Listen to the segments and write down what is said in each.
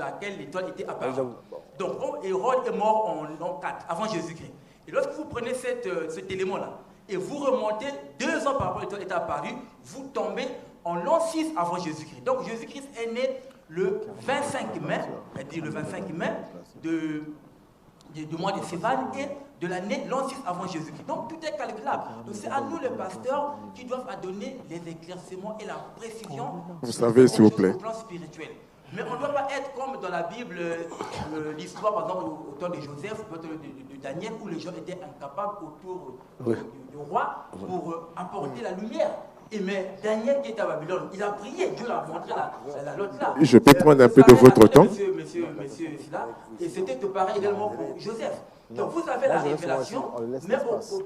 laquelle l'étoile était apparue. Donc, Hérode est mort en l'an 4, avant Jésus-Christ. Et lorsque vous prenez cet élément-là, et vous remontez 2 ans par rapport à l'étoile était apparue, vous tombez en l'an 6 avant Jésus-Christ. Donc, Jésus-Christ est né le 25 mai, c'est-à-dire le 25 mai du mois de Sivan et de l'année l'an 6 avant Jésus-Christ. Donc tout est calculable. Donc c'est à nous les pasteurs qui doivent donner les éclaircissements et la précision. Vous savez, s'il vous plaît. Au plan spirituel. Mais on ne doit pas être comme dans la Bible, l'histoire par exemple au temps de Joseph, de Daniel, où les gens étaient incapables autour du roi pour apporter la lumière. Mais Daniel qui était à Babylone, il a prié, Dieu l'a montré la note là. Je peux prendre un peu de votre temps. Monsieur, là, et c'était pareil également pour Joseph. Donc vous avez la révélation, mais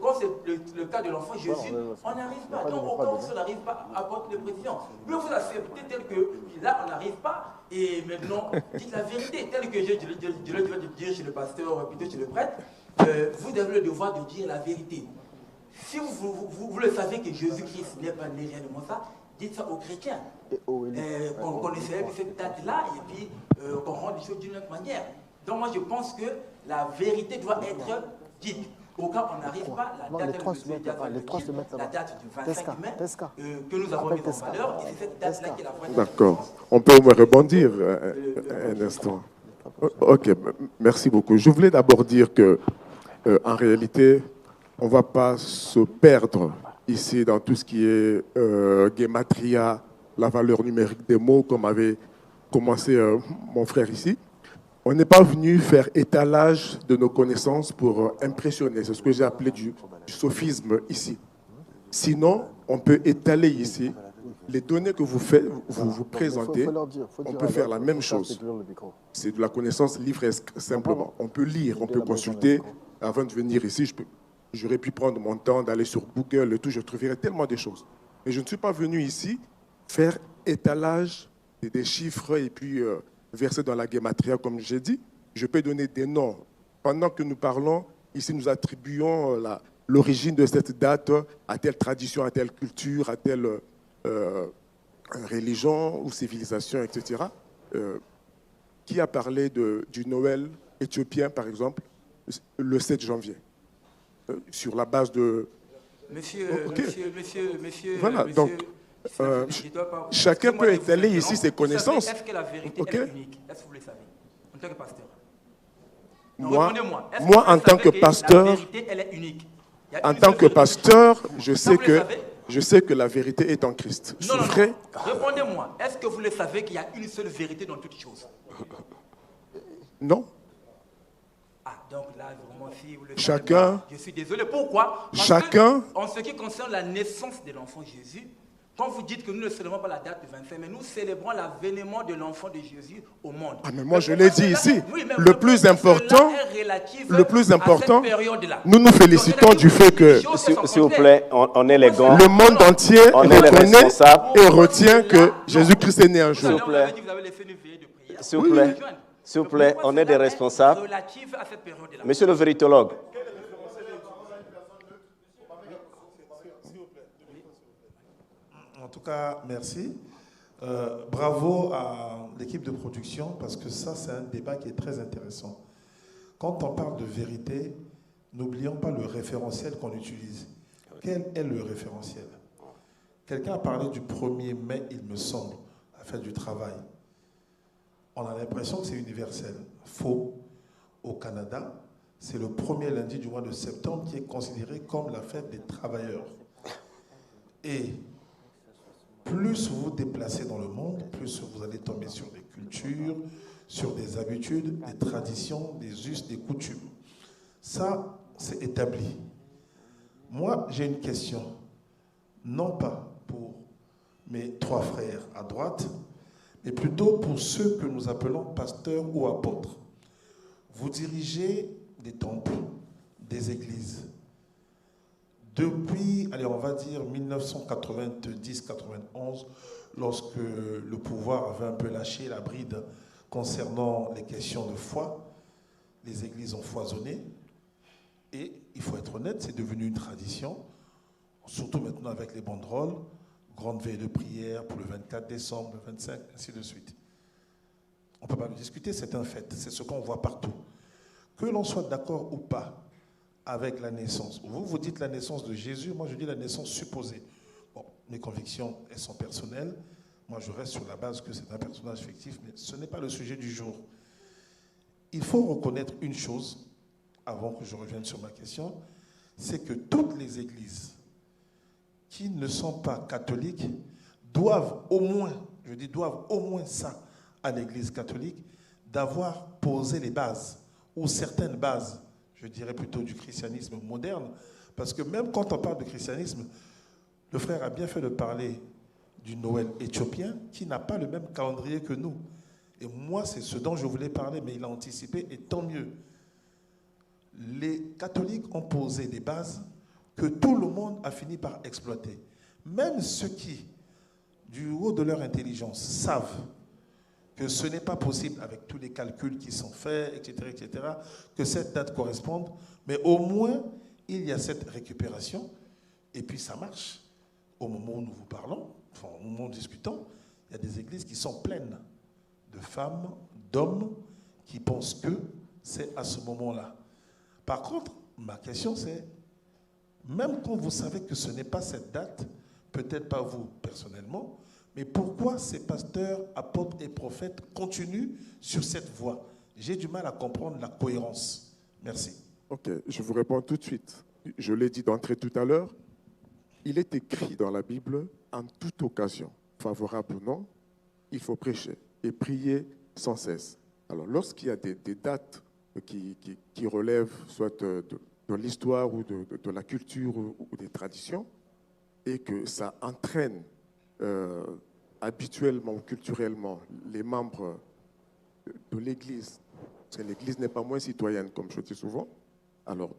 quand c'est le cas de l'enfant Jésus, on n'arrive pas. Donc au cas où on n'arrive pas à apporter les précisions. Mais vous acceptez tel que là on n'arrive pas, et maintenant dites la vérité, tel que je le dire chez le pasteur, plutôt chez le prêtre, vous avez le devoir de dire la vérité. Si vous le savez que Jésus-Christ n'est pas né réellement ça, dites ça aux chrétiens. Qu'on connaissait cette date-là et puis qu'on rende les choses d'une autre manière. Donc moi je pense que la vérité doit être dite. Au cas où on n'arrive pas, la date du 25 mai que nous avons mis en valeur, et c'est cette date-là qui est la vraie date. D'accord. On peut me rebondir un instant. Ok, merci beaucoup. Je voulais d'abord dire que, en réalité, on ne va pas se perdre ici dans tout ce qui est gematria, la valeur numérique des mots, comme avait commencé mon frère ici. On n'est pas venu faire étalage de nos connaissances pour impressionner. C'est ce que j'ai appelé du sophisme ici. Sinon, on peut étaler ici les données que vous présentez. On peut faire la même chose. C'est de la connaissance livresque, simplement. On peut lire, on peut consulter. Avant de venir ici, j'aurais pu prendre mon temps d'aller sur Google et tout. Je trouverais tellement de choses. Mais je ne suis pas venu ici faire étalage des chiffres et puis verser dans la gematria, comme j'ai dit. Je peux donner des noms. Pendant que nous parlons, ici, nous attribuons l'origine de cette date à telle tradition, à telle culture, à telle religion ou civilisation, etc. Qui a parlé du Noël éthiopien, par exemple, le 7 janvier sur la base de... Monsieur, voilà, donc, chacun peut étaler ici ses connaissances. Est-ce que la vérité est unique? Est-ce que vous le savez? En tant que pasteur. Moi, en tant que pasteur, la vérité, elle est unique. En tant que pasteur, je sais que la vérité est en Christ. Non. Répondez-moi. Est-ce que vous le savez qu'il y a une seule vérité dans toutes choses? Non. Donc là, vraiment, si vous le chacun, savez, je suis désolé. Pourquoi? Parce chacun, que, en ce qui concerne la naissance de l'enfant Jésus, quand vous dites que nous ne célébrons pas la date du 25, mais nous célébrons l'avènement de l'enfant de Jésus au monde. Mais moi, je l'ai dit ici. Le plus important, nous nous félicitons du fait que, s'il vous plaît, on est les gants. Le monde entier reconnaît et retient que Jésus-Christ est né un jour. S'il vous plaît, on est des responsables. Monsieur le véritologue. En tout cas, merci. Bravo à l'équipe de production, parce que ça, c'est un débat qui est très intéressant. Quand on parle de vérité, n'oublions pas le référentiel qu'on utilise. Quel est le référentiel? Quelqu'un a parlé du 1er mai, il me semble, la fête du travail. On a l'impression que c'est universel. Faux. Au Canada, c'est le premier lundi du mois de septembre qui est considéré comme la fête des travailleurs. Et plus vous vous déplacez dans le monde, plus vous allez tomber sur des cultures, sur des habitudes, des traditions, des us, des coutumes. Ça, c'est établi. Moi, j'ai une question. Non pas pour mes 3 frères à droite, mais plutôt pour ceux que nous appelons pasteurs ou apôtres. Vous dirigez des temples, des églises. Depuis, allez, on va dire 1990-91, lorsque le pouvoir avait un peu lâché la bride concernant les questions de foi, les églises ont foisonné. Et il faut être honnête, c'est devenu une tradition, surtout maintenant avec les banderoles, grande veille de prière pour le 24 décembre, le 25, ainsi de suite. On ne peut pas le discuter, c'est un fait. C'est ce qu'on voit partout. Que l'on soit d'accord ou pas avec la naissance. Vous dites la naissance de Jésus, moi je dis la naissance supposée. Bon, mes convictions, elles sont personnelles. Moi je reste sur la base que c'est un personnage fictif, mais ce n'est pas le sujet du jour. Il faut reconnaître une chose, avant que je revienne sur ma question, c'est que toutes les églises qui ne sont pas catholiques doivent au moins, je dis doivent au moins ça à l'église catholique, d'avoir posé les bases, ou certaines bases, je dirais plutôt du christianisme moderne, parce que même quand on parle de christianisme, le frère a bien fait de parler du Noël éthiopien qui n'a pas le même calendrier que nous. Et moi, c'est ce dont je voulais parler, mais il a anticipé, et tant mieux. Les catholiques ont posé des bases que tout le monde a fini par exploiter. Même ceux qui, du haut de leur intelligence, savent que ce n'est pas possible avec tous les calculs qui sont faits, etc., que cette date corresponde, mais au moins, il y a cette récupération, et puis ça marche. Au moment où nous vous parlons, enfin, au moment où nous discutons, il y a des églises qui sont pleines de femmes, d'hommes, qui pensent que c'est à ce moment-là. Par contre, ma question c'est, même quand vous savez que ce n'est pas cette date, peut-être pas vous personnellement, mais pourquoi ces pasteurs, apôtres et prophètes continuent sur cette voie? J'ai du mal à comprendre la cohérence. Merci. Ok, je vous réponds tout de suite. Je l'ai dit d'entrée tout à l'heure, il est écrit dans la Bible, en toute occasion, favorable ou non, il faut prêcher et prier sans cesse. Alors, lorsqu'il y a des dates qui relèvent soit de l'histoire ou de la culture ou des traditions, et que ça entraîne habituellement ou culturellement les membres de l'Église, parce que l'Église n'est pas moins citoyenne, comme je dis souvent, alors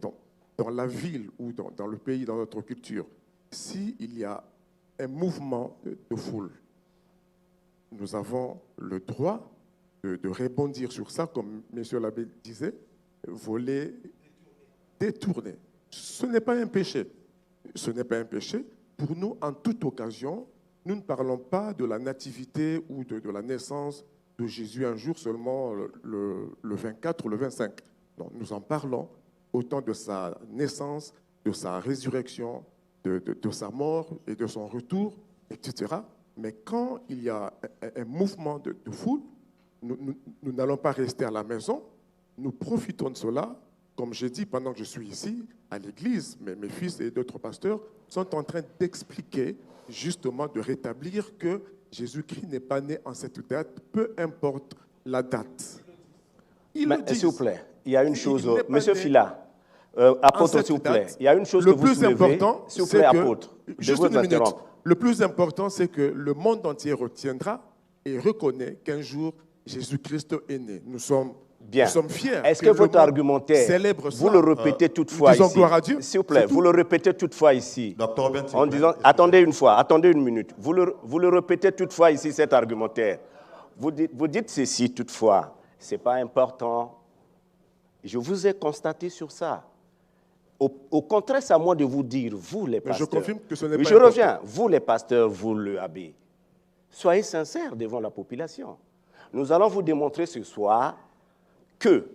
dans la ville ou dans le pays, dans notre culture, s'il y a un mouvement de foule, nous avons le droit de rebondir sur ça, comme M. l'abbé disait, voler, détourner. Ce n'est pas un péché. Ce n'est pas un péché. Pour nous, en toute occasion, nous ne parlons pas de la nativité ou de la naissance de Jésus un jour seulement, le 24 ou le 25. Non, nous en parlons autant de sa naissance, de sa résurrection, de sa mort et de son retour, etc. Mais quand il y a un mouvement de foule, nous n'allons pas rester à la maison, nous profitons de cela. Comme j'ai dit, pendant que je suis ici, à l'église, mes fils et d'autres pasteurs sont en train d'expliquer, justement, de rétablir que Jésus-Christ n'est pas né en cette date, peu importe la date. S'il vous plaît, il y a une chose, Monsieur Fila, apôtre, s'il vous plaît, il y a une chose que vous soulevez, s'il vous plaît, apôtre, juste une minute. Le plus important, c'est que le monde entier retiendra et reconnaît qu'un jour, Jésus-Christ est né. Nous sommes fiers. Est-ce que votre argumentaire, vous le répétez toutefois ici? Gloire à Dieu. S'il vous plaît, vous le répétez toutefois ici. En disant, attendez une minute. Vous le répétez toutefois ici, cet argumentaire. Vous dites ceci toutefois, ce n'est pas important. Je vous ai constaté sur ça. Au contraire, c'est à moi de vous dire, vous les pasteurs. Mais je confirme que ce n'est pas important. Je reviens, vous les pasteurs, vous le abbé. Soyez sincères devant la population. Nous allons vous démontrer ce soir que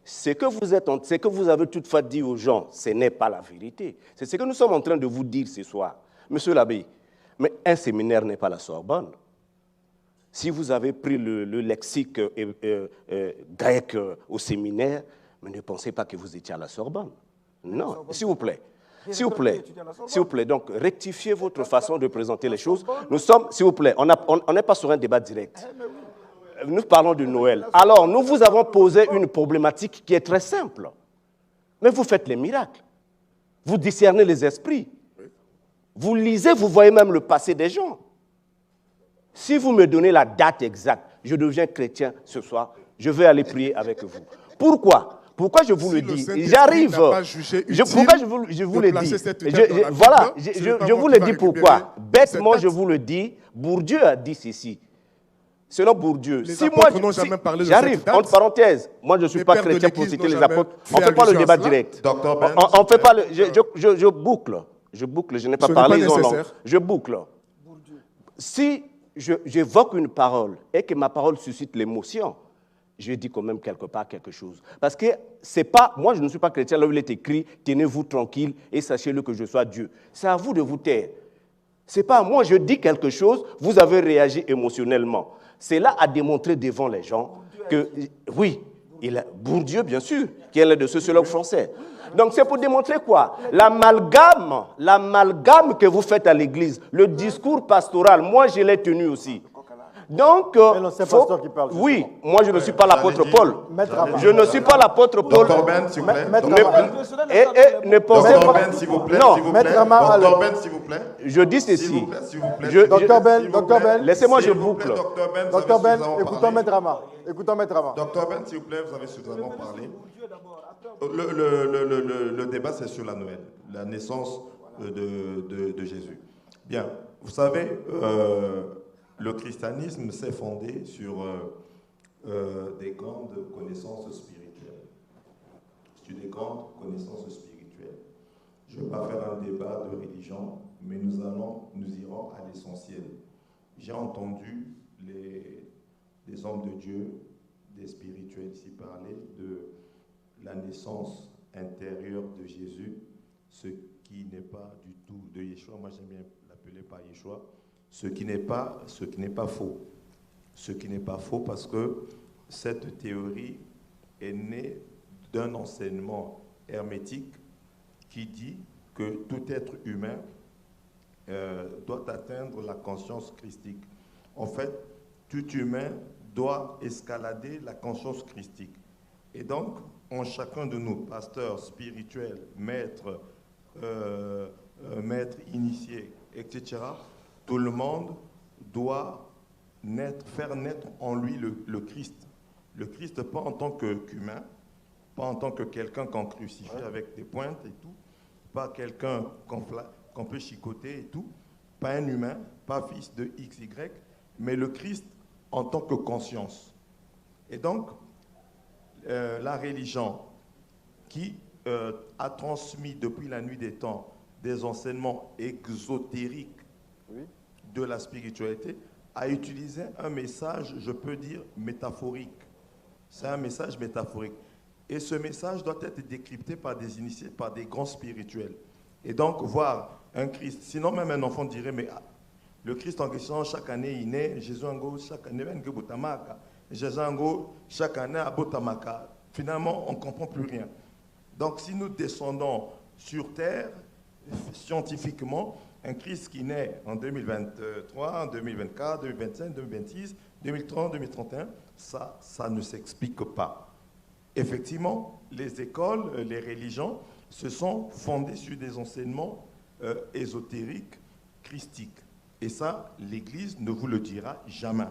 ce que vous avez toutefois dit aux gens, ce n'est pas la vérité. C'est ce que nous sommes en train de vous dire ce soir. Monsieur l'abbé, mais un séminaire n'est pas la Sorbonne. Si vous avez pris le lexique grec au séminaire, mais ne pensez pas que vous étiez à la Sorbonne. Non, s'il vous plaît. S'il vous plaît, donc rectifiez votre façon de présenter les choses. Nous sommes, s'il vous plaît, on n'est pas sur un débat direct. Nous parlons de Noël. Alors, nous vous avons posé une problématique qui est très simple. Mais vous faites les miracles. Vous discernez les esprits. Vous lisez, vous voyez même le passé des gens. Si vous me donnez la date exacte, je deviens chrétien ce soir, je vais aller prier avec vous. Pourquoi ? Pourquoi je vous le dis? J'arrive. Pourquoi je vous le dis? Voilà, je vous le dis pourquoi. Bêtement, je vous le dis, Bourdieu a dit ceci. Selon Bourdieu, si moi j'arrive, entre parenthèses, moi je ne suis pas chrétien pour citer les apôtres, on ne fait pas le débat direct. On fait pas le. Je boucle, je n'ai pas parlé son nom. Je boucle. Si j'évoque une parole et que ma parole suscite l'émotion, je dis quand même quelque part quelque chose. Parce que c'est pas, moi je ne suis pas chrétien, là où il est écrit, tenez-vous tranquille et sachez-le que je sois Dieu. C'est à vous de vous taire. C'est pas moi, je dis quelque chose, vous avez réagi émotionnellement. C'est là à démontrer devant les gens que, oui, Bourdieu, bien sûr, qui est l'un de sociologues français. Donc c'est pour démontrer quoi? L'amalgame que vous faites à l'église, le discours pastoral, moi je l'ai tenu aussi. Donc, oui, moi je ne suis pas l'apôtre Paul. Je ne suis pas l'apôtre Paul. Docteur Ben, s'il vous plaît. Et ne pensez pas. Docteur Ben, s'il vous plaît. Non. Docteur Ben, s'il vous plaît. Je dis ceci. S'il vous plaît. Docteur Ben, laissez-moi je boucle. Docteur Ben, écoutons Maître Ama. Docteur Ben, s'il vous plaît, vous avez suffisamment parlé. Le débat, c'est sur la Noël, la naissance de Jésus. Bien, vous savez, le christianisme s'est fondé sur des grandes connaissances spirituelles. Sur des grandes connaissances spirituelles. Je ne vais pas faire un débat de religion, mais nous irons à l'essentiel. J'ai entendu des hommes de Dieu, des spirituels ici parler de la naissance intérieure de Jésus, ce qui n'est pas du tout de Yeshua. Moi, j'aime bien l'appeler par Yeshua. Ce qui n'est pas faux. Ce qui n'est pas faux parce que cette théorie est née d'un enseignement hermétique qui dit que tout être humain doit atteindre la conscience christique. En fait, tout humain doit escalader la conscience christique. Et donc, en chacun de nous, pasteurs, spirituels, maîtres, initiés, etc., tout le monde doit faire naître en lui le Christ. Le Christ, pas en tant qu'humain, pas en tant que quelqu'un qu'on crucifie avec des pointes et tout, pas quelqu'un qu'on peut chicoter et tout, pas un humain, pas fils de XY, mais le Christ en tant que conscience. Et donc, la religion qui a transmis depuis la nuit des temps des enseignements exotériques de la spiritualité, a utilisé un message, je peux dire, métaphorique. C'est un message métaphorique. Et ce message doit être décrypté par des initiés, par des grands spirituels. Et donc, voir un Christ, sinon même un enfant dirait, mais le Christ en question, chaque année, il naît, Jésus en go, chaque année, Jésus en go, chaque année, à Botamaka. Finalement, on ne comprend plus rien. Donc, si nous descendons sur Terre, scientifiquement, un Christ qui naît en 2023, en 2024, 2025, 2026, 2030, 2031, ça ne s'explique pas. Effectivement, les écoles, les religions se sont fondées sur des enseignements ésotériques, christiques. Et ça, l'Église ne vous le dira jamais,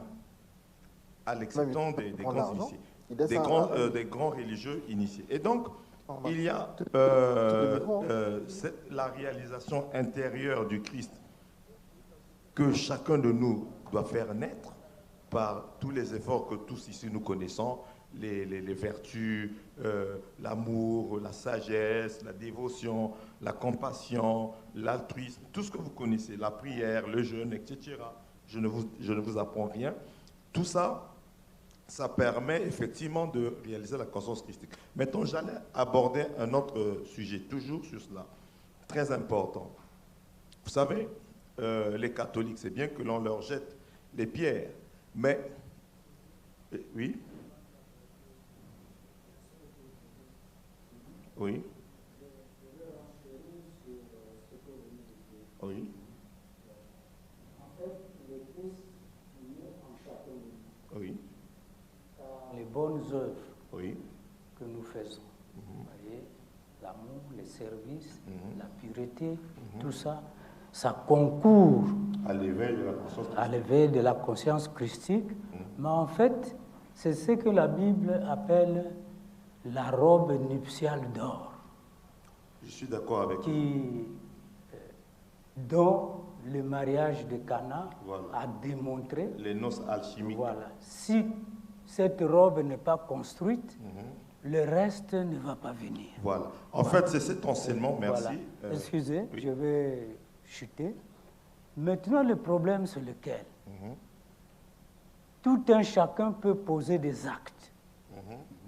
à l'exception des grands initiés, des grands religieux initiés. Et donc, il y a la réalisation intérieure du Christ que chacun de nous doit faire naître par tous les efforts que tous ici nous connaissons, les vertus, l'amour, la sagesse, la dévotion, la compassion, l'altruisme, tout ce que vous connaissez, la prière, le jeûne, etc. Je ne vous apprends rien. Tout ça, ça permet effectivement de réaliser la conscience christique. Maintenant, j'allais aborder un autre sujet, toujours sur cela, très important. Vous savez, les catholiques, c'est bien que l'on leur jette les pierres, mais... Oui? Oui? Oui? Oui? Les bonnes œuvres oui. que nous faisons, vous voyez, l'amour, les services, la pureté, tout ça, ça concourt à l'éveil de la conscience christique. Mais en fait, c'est ce que la Bible appelle la robe nuptiale d'or. Je suis d'accord avec vous. Dont le mariage de Cana a démontré. Les noces alchimiques. Voilà. Si cette robe n'est pas construite, le reste ne va pas venir. Voilà. En fait, c'est cet enseignement, merci. Voilà. Excusez, je vais chuter. Maintenant, le problème, c'est lequel? tout un chacun peut poser des actes.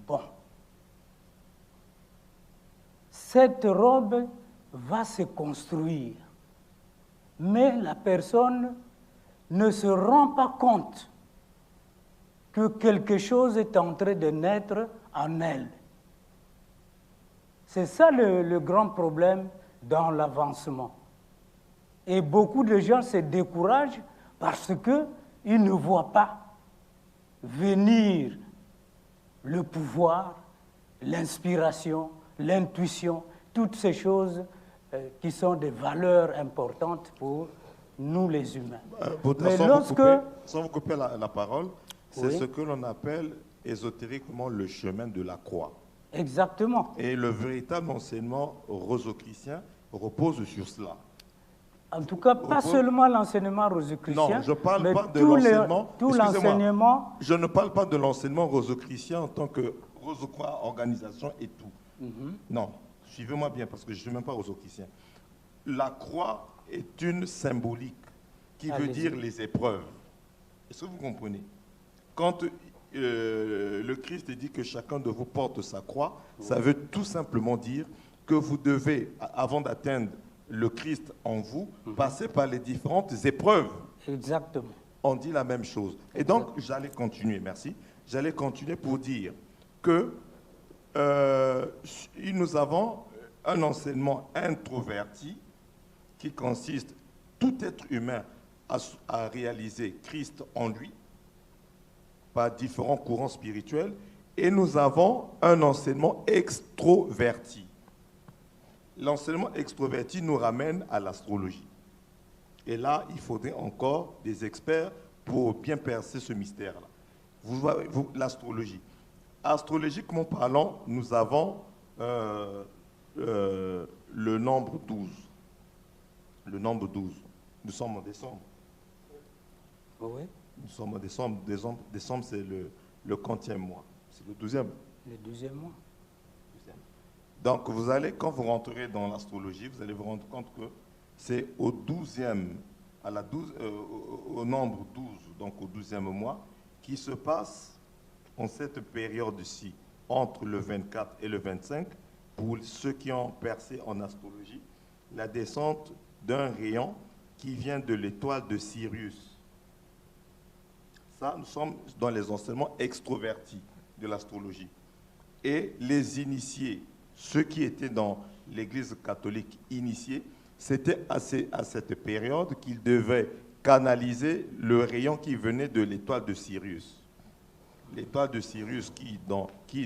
Bon. Cette robe va se construire, mais la personne ne se rend pas compte que quelque chose est en train de naître en elle. C'est ça le grand problème dans l'avancement. Et beaucoup de gens se découragent parce qu'ils ne voient pas venir le pouvoir, l'inspiration, l'intuition, toutes ces choses qui sont des valeurs importantes pour nous les humains. Mais sans vous couper la parole, c'est ce que l'on appelle ésotériquement le chemin de la croix. Exactement. Et le véritable enseignement rosicrucien repose sur cela. En tout cas, pas seulement l'enseignement rosicrucien, non, je parle pas de l'enseignement. Je ne parle pas de l'enseignement rosicrucien en tant que rosicroix, organisation et tout. Non, suivez-moi bien parce que je ne suis même pas rosicrucien. La croix est une symbolique qui veut dire les épreuves. Est-ce que vous comprenez? Quand le Christ dit que chacun de vous porte sa croix, ça veut tout simplement dire que vous devez, avant d'atteindre le Christ en vous, passer par les différentes épreuves. Exactement. On dit la même chose. Et donc, j'allais continuer, merci. J'allais continuer pour dire que nous avons un enseignement introverti qui consiste, tout être humain, à réaliser Christ en lui par différents courants spirituels. Et nous avons un enseignement extroverti. L'enseignement extroverti nous ramène à l'astrologie. Et là, il faudrait encore des experts pour bien percer ce mystère-là. L'astrologie. Astrologiquement parlant, nous avons le nombre 12. Le nombre 12. Nous sommes en décembre. Oui. Nous sommes en décembre. Décembre, c'est le quantième mois. C'est le 12e. Le 12e mois. Donc, quand vous rentrerez dans l'astrologie, vous allez vous rendre compte que c'est au 12e, au nombre 12, donc au 12e mois, qui se passe en cette période-ci, entre le 24 et le 25, pour ceux qui ont percé en astrologie, la descente d'un rayon qui vient de l'étoile de Sirius. Ça, nous sommes dans les enseignements extrovertis de l'astrologie. Et les initiés, ceux qui étaient dans l'Église catholique initiée, c'était à cette période qu'ils devaient canaliser le rayon qui venait de l'étoile de Sirius. L'étoile de Sirius qui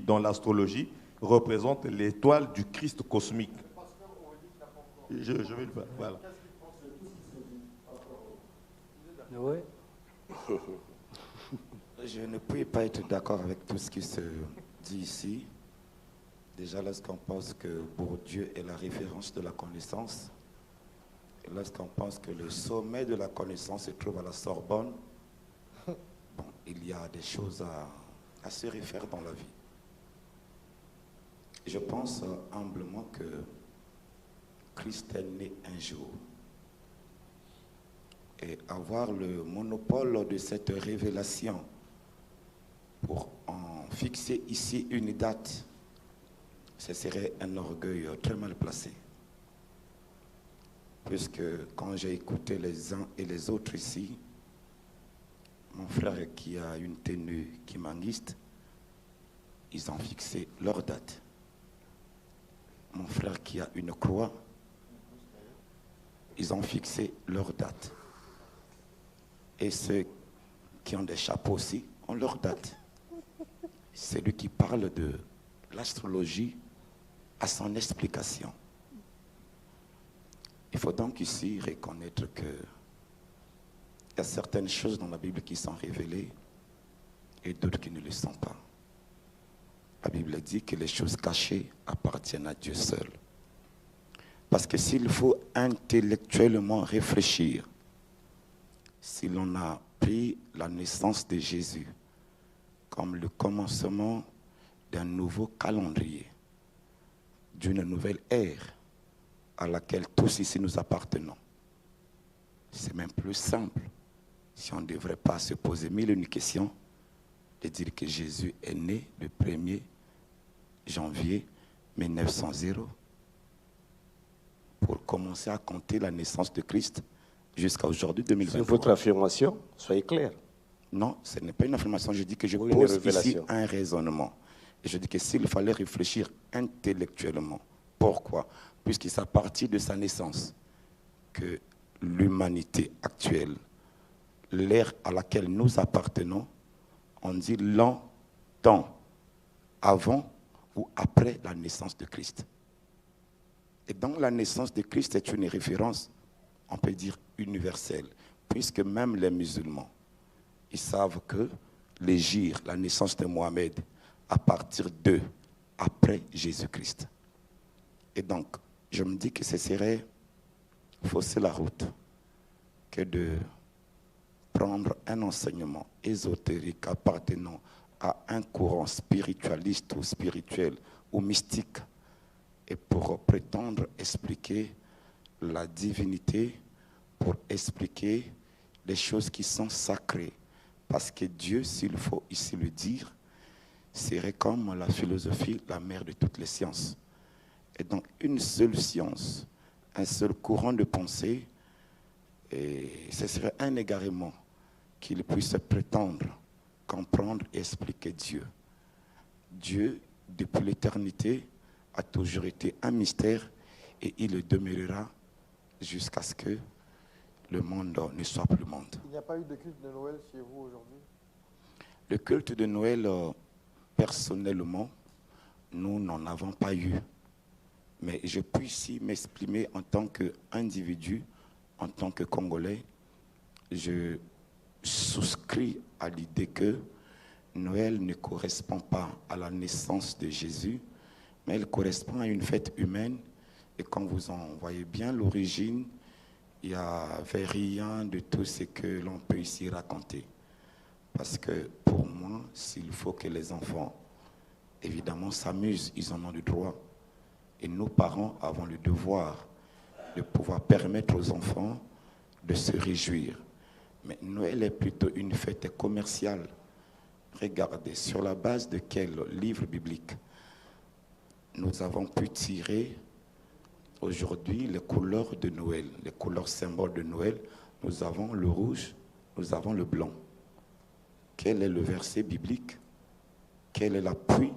dans l'astrologie, représente l'étoile du Christ cosmique. Je vais le faire, voilà. Oui. Je ne peux pas être d'accord avec tout ce qui se dit ici. Déjà, lorsqu'on pense que Bourdieu est la référence de la connaissance, et lorsqu'on pense que le sommet de la connaissance se trouve à la Sorbonne, bon, il y a des choses à se refaire dans la vie. Je pense humblement que Christ est né un jour. Et avoir le monopole de cette révélation pour en fixer ici une date, ce serait un orgueil très mal placé. Puisque quand j'ai écouté les uns et les autres ici, mon frère qui a une tenue qui m'enguiste, ils ont fixé leur date. Mon frère qui a une croix, ils ont fixé leur date. Et ceux qui ont des chapeaux aussi ont leur date. C'est lui qui parle de l'astrologie à son explication. Il faut donc ici reconnaître qu'il y a certaines choses dans la Bible qui sont révélées et d'autres qui ne le sont pas. La Bible dit que les choses cachées appartiennent à Dieu seul. Parce que s'il faut intellectuellement réfléchir, si l'on a pris la naissance de Jésus comme le commencement d'un nouveau calendrier, d'une nouvelle ère à laquelle tous ici nous appartenons, c'est même plus simple si on ne devrait pas se poser mille et une questions de dire que Jésus est né le 1er janvier 1900 pour commencer à compter la naissance de Christ jusqu'à aujourd'hui 2023. C'est votre affirmation, soyez clair. Non, ce n'est pas une affirmation. Je dis que je pose ici un raisonnement. Et je dis que s'il fallait réfléchir intellectuellement, pourquoi? Puisque c'est à partir de sa naissance que l'humanité actuelle, l'ère à laquelle nous appartenons, on dit longtemps avant ou après la naissance de Christ. Et donc la naissance de Christ est une référence, on peut dire universelle, puisque même les musulmans, ils savent que l'hégire, la naissance de Mohamed, à partir de, après Jésus-Christ. Et donc, je me dis que ce serait fausser la route que de prendre un enseignement ésotérique appartenant à un courant spiritualiste ou spirituel ou mystique et pour prétendre expliquer la divinité, pour expliquer les choses qui sont sacrées. Parce que Dieu, s'il faut ici le dire, serait comme la philosophie, la mère de toutes les sciences. Et donc, une seule science, un seul courant de pensée, et ce serait un égarement qu'il puisse prétendre comprendre et expliquer Dieu. Dieu, depuis l'éternité, a toujours été un mystère et il le demeurera jusqu'à ce que le monde ne soit plus monde. Il n'y a pas eu de culte de Noël chez vous aujourd'hui? Le culte de Noël, personnellement, nous n'en avons pas eu. Mais je peux ici m'exprimer en tant qu'individu, en tant que Congolais. Je souscris à l'idée que Noël ne correspond pas à la naissance de Jésus, mais elle correspond à une fête humaine. Et quand vous en voyez bien l'origine, il n'y avait rien de tout ce que l'on peut ici raconter. Parce que pour moi, s'il faut que les enfants, évidemment, s'amusent, ils en ont le droit. Et nos parents avons le devoir de pouvoir permettre aux enfants de se réjouir. Mais Noël est plutôt une fête commerciale. Regardez, sur la base de quel livre biblique nous avons pu tirer aujourd'hui les couleurs de Noël, les couleurs symboles de Noël. Nous avons le rouge, nous avons le blanc. Quel est le verset biblique? Quel est l'appui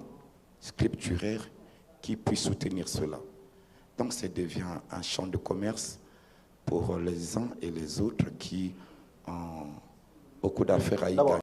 scripturaire qui puisse soutenir cela? Donc ça devient un champ de commerce pour les uns et les autres qui ont beaucoup d'affaires à y gagner.